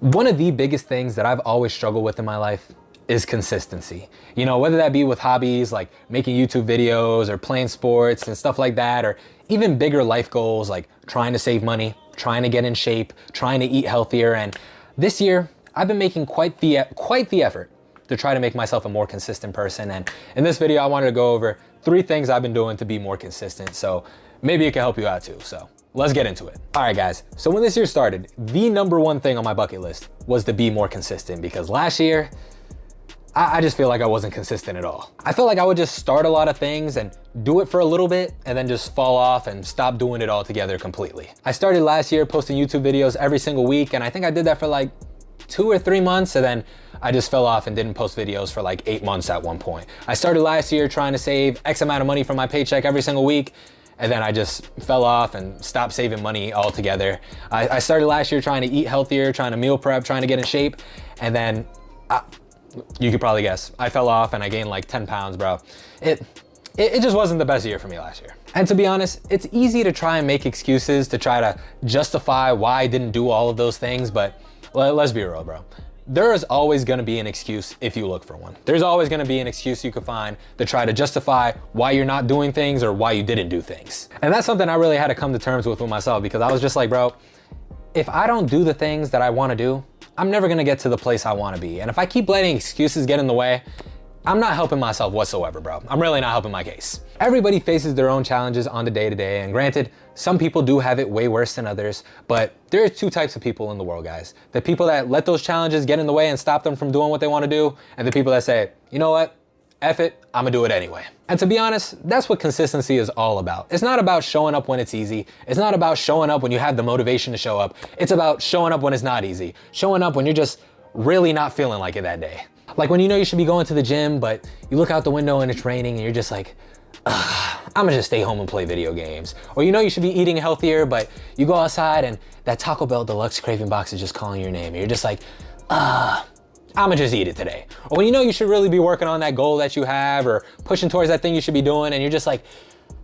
One of the biggest things that I've always struggled with in my life is consistency. You know, whether that be with hobbies like making YouTube videos or playing sports and stuff like that, or even bigger life goals like trying to save money, trying to get in shape, trying to eat healthier. And this year, I've been making quite the effort to try to make myself a more consistent person. And in this video, I wanted to go over 3 things I've been doing to be more consistent. So maybe it can help you out too. So let's get into it. All right, guys. So when this year started, the #1 thing on my bucket list was to be more consistent, because last year, I just feel like I wasn't consistent at all. I feel like I would just start a lot of things and do it for a little bit and then just fall off and stop doing it altogether completely. I started last year posting YouTube videos every single week, and I think I did that for like 2 or 3 months, and then I just fell off and didn't post videos for like 8 months at one point. I started last year trying to save X amount of money from my paycheck every single week, and then I just fell off and stopped saving money altogether. I started last year trying to eat healthier, trying to meal prep, trying to get in shape, and then you could probably guess, I fell off and I gained like 10 pounds, bro. It just wasn't the best year for me last year. And to be honest, it's easy to try and make excuses to try to justify why I didn't do all of those things, but let's be real, bro. There is always gonna be an excuse if you look for one. There's always gonna be an excuse you could find to try to justify why you're not doing things or why you didn't do things. And that's something I really had to come to terms with myself, because I was just like, bro, if I don't do the things that I wanna do, I'm never gonna get to the place I wanna be. And if I keep letting excuses get in the way, I'm not helping myself whatsoever, bro. I'm really not helping my case. Everybody faces their own challenges on the day-to-day, and granted, some people do have it way worse than others, but there are 2 types of people in the world, guys. The people that let those challenges get in the way and stop them from doing what they wanna do, and the people that say, you know what? F it, I'm gonna do it anyway. And to be honest, that's what consistency is all about. It's not about showing up when it's easy. It's not about showing up when you have the motivation to show up. It's about showing up when it's not easy. Showing up when you're just really not feeling like it that day. Like when you know you should be going to the gym, but you look out the window and it's raining and you're just like, I'm gonna just stay home and play video games. Or you know you should be eating healthier, but you go outside and that Taco Bell Deluxe Craving Box is just calling your name. And you're just like, I'ma just eat it today. Or when you know you should really be working on that goal that you have or pushing towards that thing you should be doing, and you're just like,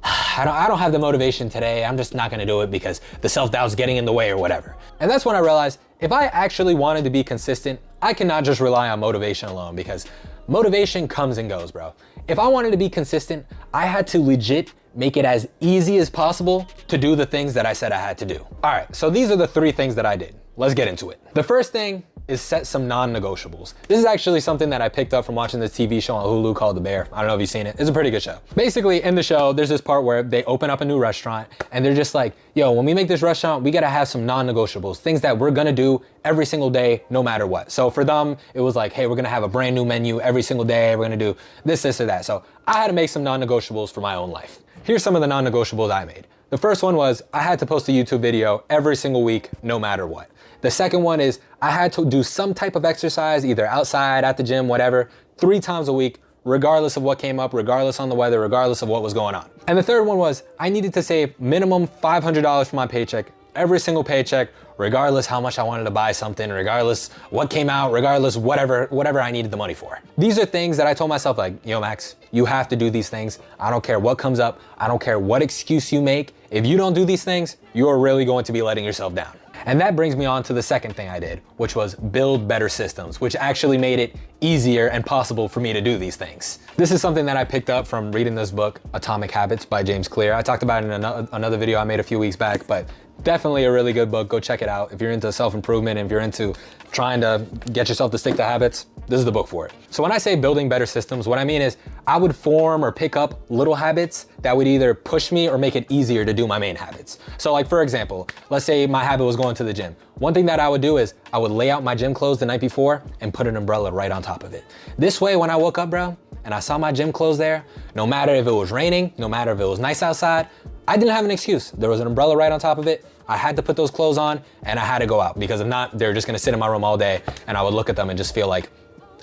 I don't have the motivation today. I'm just not gonna do it because the self-doubt's getting in the way or whatever. And that's when I realized if I actually wanted to be consistent, I cannot just rely on motivation alone, because motivation comes and goes, bro. If I wanted to be consistent, I had to legit make it as easy as possible to do the things that I said I had to do. All right, so these are the 3 things that I did. Let's get into it. The first thing is set some non-negotiables. This is actually something that I picked up from watching this TV show on Hulu called The Bear. I don't know if you've seen it. It's a pretty good show. Basically, in the show, there's this part where they open up a new restaurant and they're just like, yo, when we make this restaurant, we gotta have some non-negotiables, things that we're gonna do every single day, no matter what. So for them, it was like, hey, we're gonna have a brand new menu every single day. We're gonna do this, this, or that. So I had to make some non-negotiables for my own life. Here's some of the non-negotiables I made. The first one was I had to post a YouTube video every single week, no matter what. The second one is I had to do some type of exercise, either outside, at the gym, whatever, 3 times a week, regardless of what came up, regardless on the weather, regardless of what was going on. And the third one was I needed to save minimum $500 from my paycheck, every single paycheck, regardless how much I wanted to buy something, regardless what came out, regardless whatever I needed the money for. These are things that I told myself, like, yo, Max, you have to do these things. I don't care what comes up. I don't care what excuse you make. If you don't do these things, you're really going to be letting yourself down. And that brings me on to the second thing I did, which was build better systems, which actually made it easier and possible for me to do these things. This is something that I picked up from reading this book, Atomic Habits by James Clear. I talked about it in another video I made a few weeks back, but definitely a really good book. Go check it out. If you're into self-improvement, if you're into trying to get yourself to stick to habits, this is the book for it. So when I say building better systems, what I mean is I would form or pick up little habits that would either push me or make it easier to do my main habits. So like, for example, let's say my habit was going to the gym. One thing that I would do is I would lay out my gym clothes the night before and put an umbrella right on top of it. This way, when I woke up, bro, and I saw my gym clothes there, no matter if it was raining, no matter if it was nice outside, I didn't have an excuse. There was an umbrella right on top of it. I had to put those clothes on and I had to go out, because if not, they're just gonna sit in my room all day and I would look at them and just feel like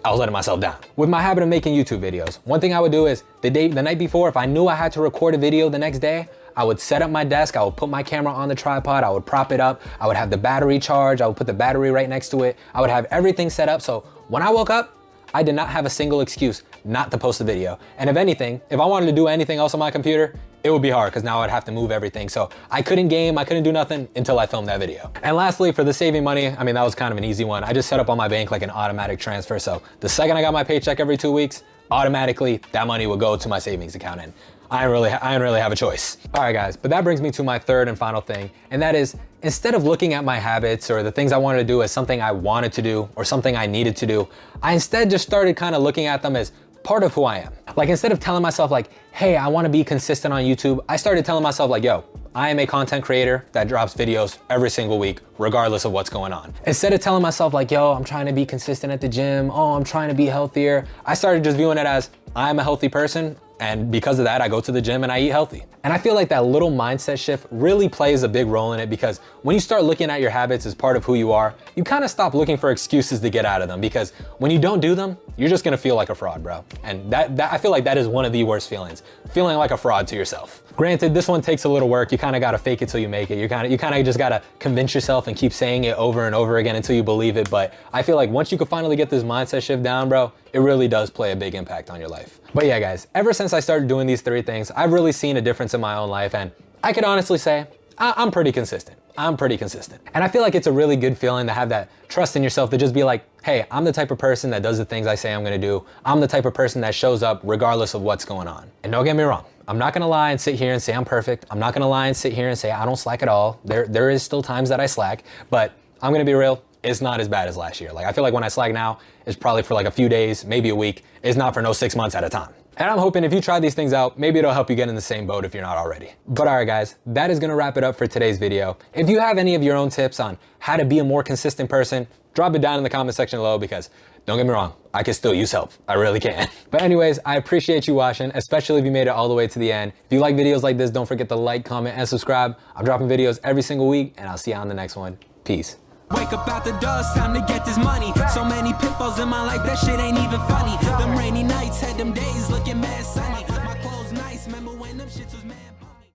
I was letting myself down. With my habit of making YouTube videos, one thing I would do is the night before, if I knew I had to record a video the next day, I would set up my desk, I would put my camera on the tripod, I would prop it up, I would have the battery charged, I would put the battery right next to it, I would have everything set up so when I woke up, I did not have a single excuse not to post a video. And if anything, if I wanted to do anything else on my computer, it would be hard because now I'd have to move everything. So I couldn't game, I couldn't do nothing until I filmed that video. And lastly, for the saving money, I mean, that was kind of an easy one. I just set up on my bank like an automatic transfer. So the second I got my paycheck every 2 weeks, automatically that money would go to my savings account. And I didn't really have a choice. All right, guys, but that brings me to my third and final thing. And that is, instead of looking at my habits or the things I wanted to do as something I wanted to do or something I needed to do, I instead just started kind of looking at them as part of who I am. Like, instead of telling myself like, hey, I want to be consistent on YouTube, I started telling myself like, yo, I am a content creator that drops videos every single week, regardless of what's going on. Instead of telling myself like, yo, I'm trying to be consistent at the gym, oh, I'm trying to be healthier, I started just viewing it as I'm a healthy person, and because of that, I go to the gym and I eat healthy. And I feel like that little mindset shift really plays a big role in it, because when you start looking at your habits as part of who you are, you kind of stop looking for excuses to get out of them, because when you don't do them, you're just gonna feel like a fraud, bro. And that I feel like that is one of the worst feelings, feeling like a fraud to yourself. Granted, this one takes a little work. You kind of gotta fake it till you make it. You kind of just gotta convince yourself and keep saying it over and over again until you believe it. But I feel like once you can finally get this mindset shift down, bro, it really does play a big impact on your life. But yeah, guys, ever since I started doing these 3 things, I've really seen a difference in my own life, and I could honestly say I'm pretty consistent. I'm pretty consistent. And I feel like it's a really good feeling to have that trust in yourself, to just be like, hey, I'm the type of person that does the things I say I'm gonna do. I'm the type of person that shows up regardless of what's going on. And don't get me wrong, I'm not gonna lie and sit here and say I'm perfect. I'm not gonna lie and sit here and say I don't slack at all. There is still times that I slack, but I'm gonna be real, it's not as bad as last year. Like, I feel like when I slack now, it's probably for like a few days, maybe a week. It's not for no 6 months at a time. And I'm hoping if you try these things out, maybe it'll help you get in the same boat if you're not already. But all right, guys, that is gonna wrap it up for today's video. If you have any of your own tips on how to be a more consistent person, drop it down in the comment section below, because don't get me wrong, I can still use help. I really can. But anyways, I appreciate you watching, especially if you made it all the way to the end. If you like videos like this, don't forget to like, comment, and subscribe. I'm dropping videos every single week, and I'll see you on the next one. Peace. Wake up out the dust, time to get this money. So many pitfalls in my life, that shit ain't even funny. Them rainy nights had them days looking